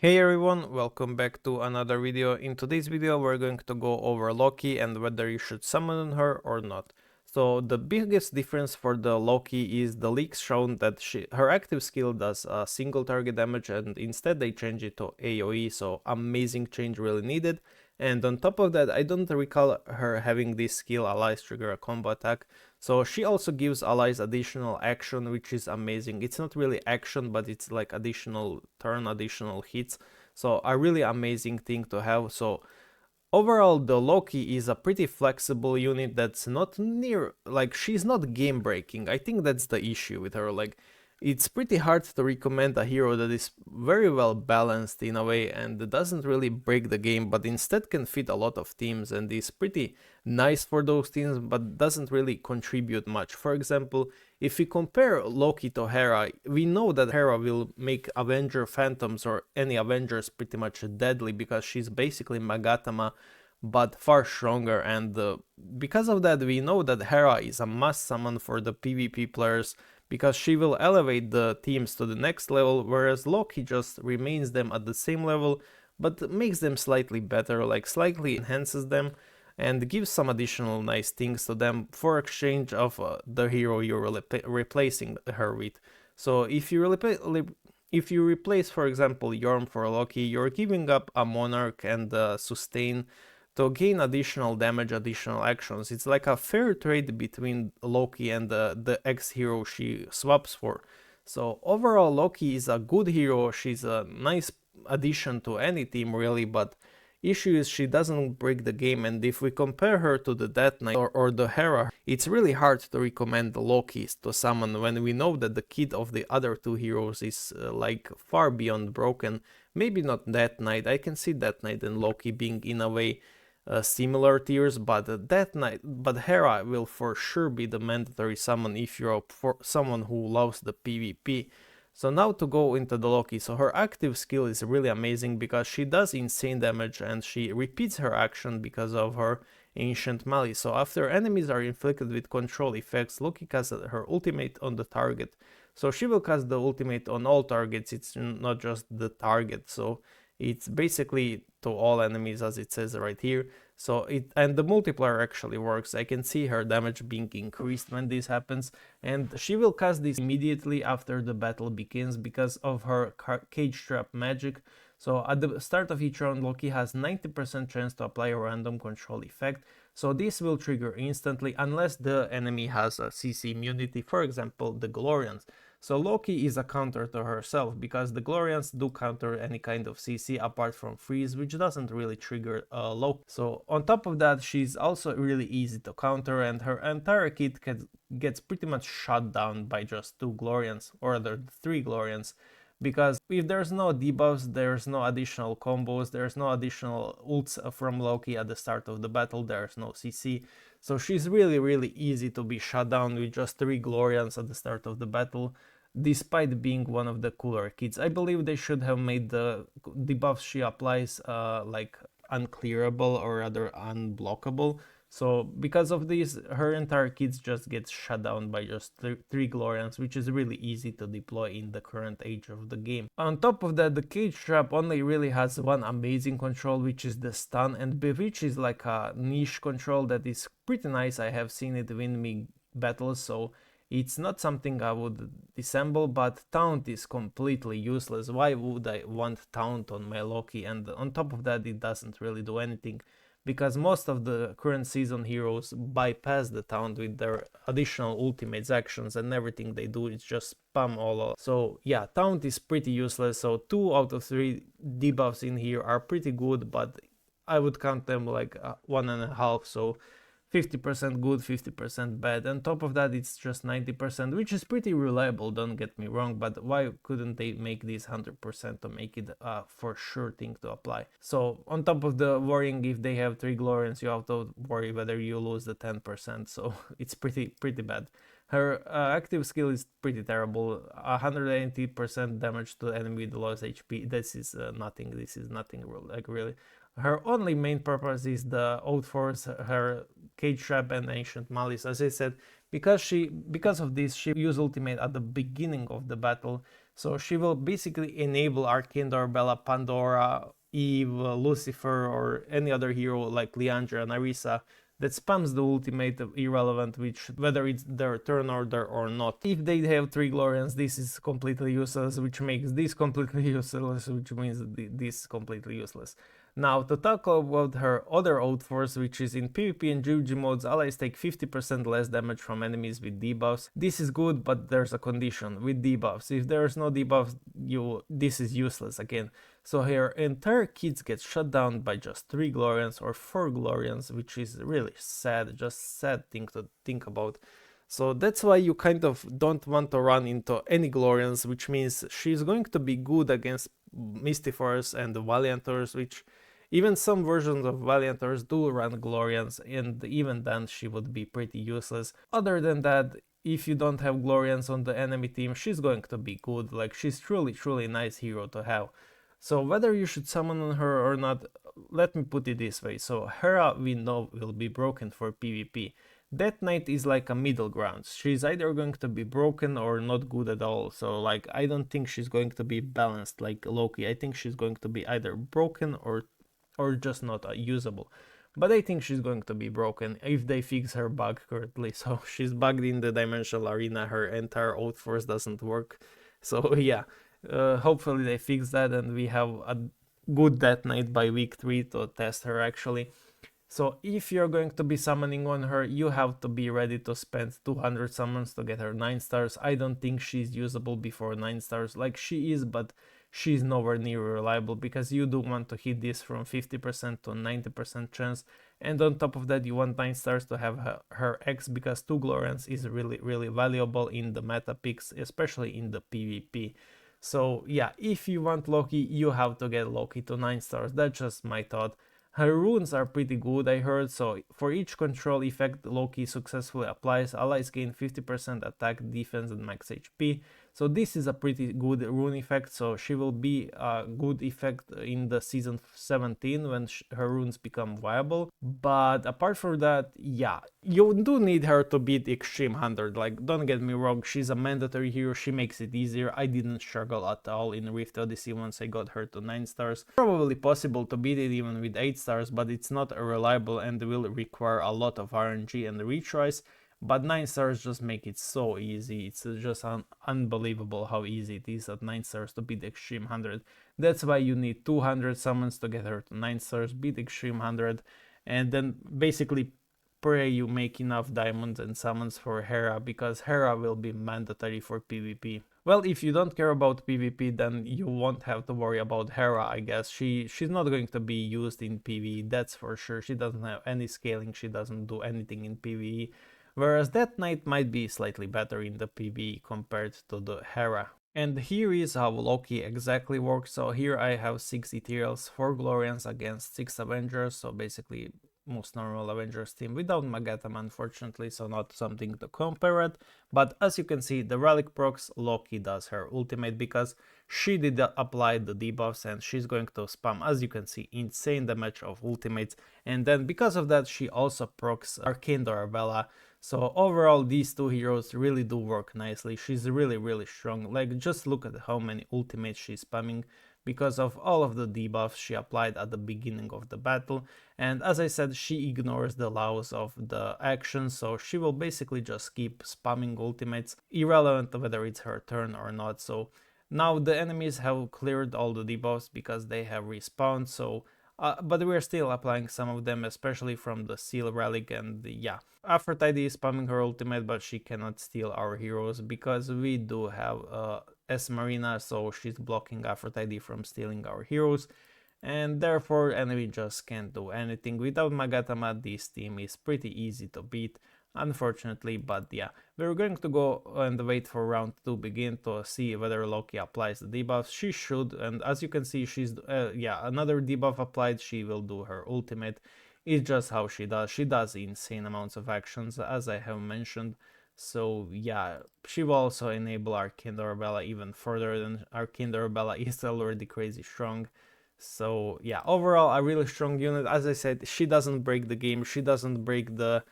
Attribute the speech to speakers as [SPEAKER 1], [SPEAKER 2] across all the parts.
[SPEAKER 1] Hey everyone, welcome back to another video. In today's video we're going to go over Loki and whether you should summon her or not. So the biggest difference for the Loki is the leaks shown that her active skill does single target damage, and instead they change it to AoE, so amazing change, really needed. And on top of that, I don't recall her having this skill allies trigger a combo attack. So she also gives allies additional action, which is amazing. It's not really action, but it's like additional turn, additional hits. So a really amazing thing to have. So overall, the Loki is a pretty flexible unit that's not near, like, she's not game breaking. I think that's the issue with her. Like, it's pretty hard to recommend a hero that is very well balanced in a way and doesn't really break the game, but instead can fit a lot of teams and is pretty nice for those teams, but doesn't really contribute much. For example, if we compare Loki to Hera, we know that Hera will make Avenger Phantoms or any Avengers pretty much deadly because she's basically Magatama but far stronger, and because of that we know that Hera is a must summon for the PvP players because she will elevate the teams to the next level, whereas Loki just remains them at the same level but makes them slightly better, like slightly enhances them and gives some additional nice things to them for exchange of the hero you're replacing her with. So if you replace, for example, Yorm for Loki, you're giving up a Monarch and Sustain to gain additional damage, additional actions. It's like a fair trade between Loki and the ex-hero she swaps for. So overall, Loki is a good hero. She's a nice addition to any team really, but issue is she doesn't break the game, and if we compare her to the Death Knight or the Hera, it's really hard to recommend the Lokis to summon when we know that the kit of the other two heroes is like far beyond broken. Maybe not Death Knight, I can see Death Knight and Loki being in a way similar tiers, but Hera will for sure be the mandatory summon if you're someone who loves the PvP. So now to go into the Loki. So her active skill is really amazing because she does insane damage and she repeats her action because of her Ancient Malice. So after enemies are inflicted with control effects, Loki casts her ultimate on the target. So she will cast the ultimate on all targets, it's not just the target. So it's basically to all enemies as it says right here. So the multiplier actually works. I can see her damage being increased when this happens, and she will cast this immediately after the battle begins because of her cage trap magic. So at the start of each round, Loki has 90% chance to apply a random control effect. So this will trigger instantly unless the enemy has a CC immunity, for example the Glorians. So Loki is a counter to herself because the Glorians do counter any kind of CC apart from freeze, which doesn't really trigger Loki. So on top of that, she's also really easy to counter, and her entire kit gets pretty much shut down by just two Glorians, or rather three Glorians. Because if there's no debuffs, there's no additional combos, there's no additional ults from Loki at the start of the battle, there's no CC. So she's really easy to be shut down with just 3 Glorians at the start of the battle, despite being one of the cooler kits. I believe they should have made the debuffs she applies like unclearable or rather unblockable. So because of this, her entire kit just gets shut down by just 3 Glorians, which is really easy to deploy in the current age of the game. On top of that, the cage trap only really has one amazing control, which is the stun, and which is like a niche control that is pretty nice. I have seen it win me battles, so it's not something I would disassemble, but taunt is completely useless. Why would I want taunt on my Loki? And on top of that, it doesn't really do anything, because most of the current season heroes bypass the taunt with their additional ultimates actions, and everything they do is just spam all. So yeah, taunt is pretty useless. So 2 out of 3 debuffs in here are pretty good, but I would count them like 1.5, so 50% good, 50% bad. On top of that, it's just 90%, which is pretty reliable, don't get me wrong, but why couldn't they make this 100% to make it a for sure thing to apply? So on top of the worrying if they have 3 Glorians, you have to worry whether you lose the 10%, so it's pretty bad. Her active skill is pretty terrible, 180% damage to enemy with the lowest HP. This is nothing, like really. Her only main purpose is the Outforce, her Cage Trap and Ancient Malice. As I said, because of this, she used ultimate at the beginning of the battle, So she will basically enable Arcane Bella, Pandora, Eve, Lucifer, or any other hero like Leandra, Narissa that spams the ultimate irrelevant which whether it's their turn order or not. If they have 3 Glorians, this is completely useless, which makes this completely useless, which means this is completely useless. Now, to talk about her other outforce, which is in PvP and GG modes, allies take 50% less damage from enemies with debuffs. This is good, but there's a condition with debuffs. If there's no debuffs, this is useless again. So her entire kit gets shut down by just 3 Glorians or 4 Glorians, which is really sad, just sad thing to think about. So that's why you kind of don't want to run into any Glorians, which means she's going to be good against Mystifers and the Valiantors, which even some versions of Valiantors do run Glorians, and even then she would be pretty useless. Other than that, if you don't have Glorians on the enemy team, she's going to be good, like she's truly nice hero to have. So whether you should summon on her or not, let me put it this way. So Hera we know will be broken for PvP. Death Knight is like a middle ground. She's either going to be broken or not good at all. So like I don't think she's going to be balanced like Loki. I think she's going to be either broken or just not usable. But I think she's going to be broken if they fix her bug correctly. So she's bugged in the dimensional arena, her entire outforce doesn't work. So yeah, hopefully they fix that and we have a good Death Knight by week 3 to test her actually. So if you're going to be summoning on her, you have to be ready to spend 200 summons to get her 9 stars. I don't think she's usable before 9 stars, like she is, but she's nowhere near reliable because you do want to hit this from 50% to 90% chance, and on top of that you want 9 stars to have her X because 2 Glorians is really valuable in the meta picks, especially in the PvP. So yeah, if you want Loki, you have to get Loki to 9 stars, that's just my thought. Her runes are pretty good, I heard, so for each control effect Loki successfully applies, allies gain 50% attack, defense and max HP. So this is a pretty good rune effect, so she will be a good effect in the season 17 when her runes become viable. But apart from that, yeah, you do need her to beat Extreme 100, like don't get me wrong, she's a mandatory hero, she makes it easier. I didn't struggle at all in Rift Odyssey once I got her to 9 stars. Probably possible to beat it even with 8 stars, but it's not reliable and will require a lot of RNG and retries. But 9 stars just make it so easy. It's just unbelievable how easy it is at 9 stars to beat Extreme 100. That's why you need 200 summons to get her to 9 stars, beat Extreme 100, and then basically pray you make enough diamonds and summons for Hera, because Hera will be mandatory for PvP. Well, if you don't care about PvP, then you won't have to worry about Hera, I guess. She's not going to be used in PvE, that's for sure. She doesn't have any scaling, she doesn't do anything in PvE. Whereas Death Knight might be slightly better in the PvE compared to the Hera. And here is how Loki exactly works. So here I have 6 Ethereals, 4 Glorians against 6 Avengers, so basically most normal Avengers team without Magatham unfortunately, so not something to compare it. But as you can see, the relic procs, Loki does her ultimate because she did apply the debuffs and she's going to spam, as you can see, insane damage of ultimates. And then because of that she also procs Arcane Bella. So overall these two heroes really do work nicely. She's really strong, like just look at how many ultimates she's spamming because of all of the debuffs she applied at the beginning of the battle. And as I said, she ignores the laws of the action, so she will basically just keep spamming ultimates irrelevant whether it's her turn or not. So now the enemies have cleared all the debuffs because they have respawned, so but we're still applying some of them, especially from the Seal Relic. And yeah, Aphrodite is spamming her ultimate, but she cannot steal our heroes because we do have S Marina, so she's blocking Aphrodite from stealing our heroes, and therefore enemy just can't do anything. Without Magatama, this team is pretty easy to beat, unfortunately. But yeah, we're going to go and wait for round 2 begin to see whether Loki applies the debuffs. She should, and as you can see, she's yeah, another debuff applied. She will do her ultimate. It's just how she does insane amounts of actions, as I have mentioned. So yeah, she will also enable Arcane Bella even further than Arcane Bella is already crazy strong. So yeah, overall a really strong unit. As I said, she doesn't break the game, she doesn't break the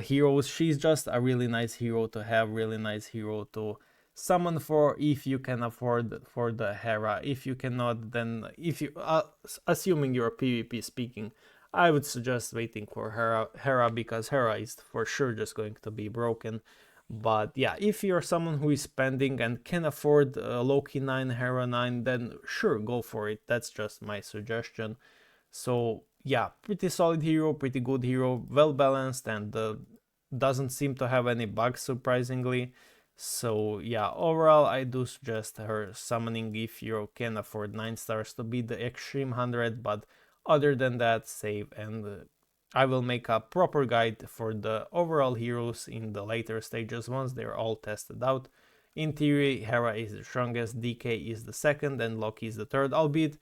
[SPEAKER 1] heroes. She's just a really nice hero to have, really nice hero to summon for if you can afford for the Hera. If you cannot, then if you assuming you're PvP speaking, I would suggest waiting for Hera because Hera is for sure just going to be broken. But yeah, if you're someone who is spending and can afford Loki 9, Hera 9, then sure, go for it. That's just my suggestion. So yeah, pretty solid hero, pretty good hero, well balanced, and doesn't seem to have any bugs surprisingly. So yeah, overall I do suggest her summoning if you can afford 9 stars to be the extreme 100, but other than that, save, and I will make a proper guide for the overall heroes in the later stages once they're all tested out. In theory, Hera is the strongest, DK is the second, and Loki is the third, albeit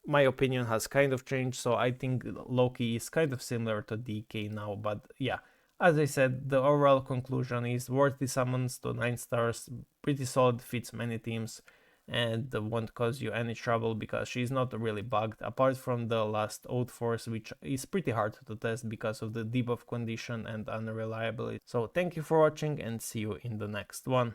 [SPEAKER 1] my opinion has kind of changed, so I think Loki is kind of similar to DK now, but yeah, as I said, the overall conclusion is worthy summons to 9 stars, pretty solid, fits many teams, and won't cause you any trouble because she's not really bugged, apart from the last Oath Force, which is pretty hard to test because of the debuff condition and unreliability. So thank you for watching and see you in the next one.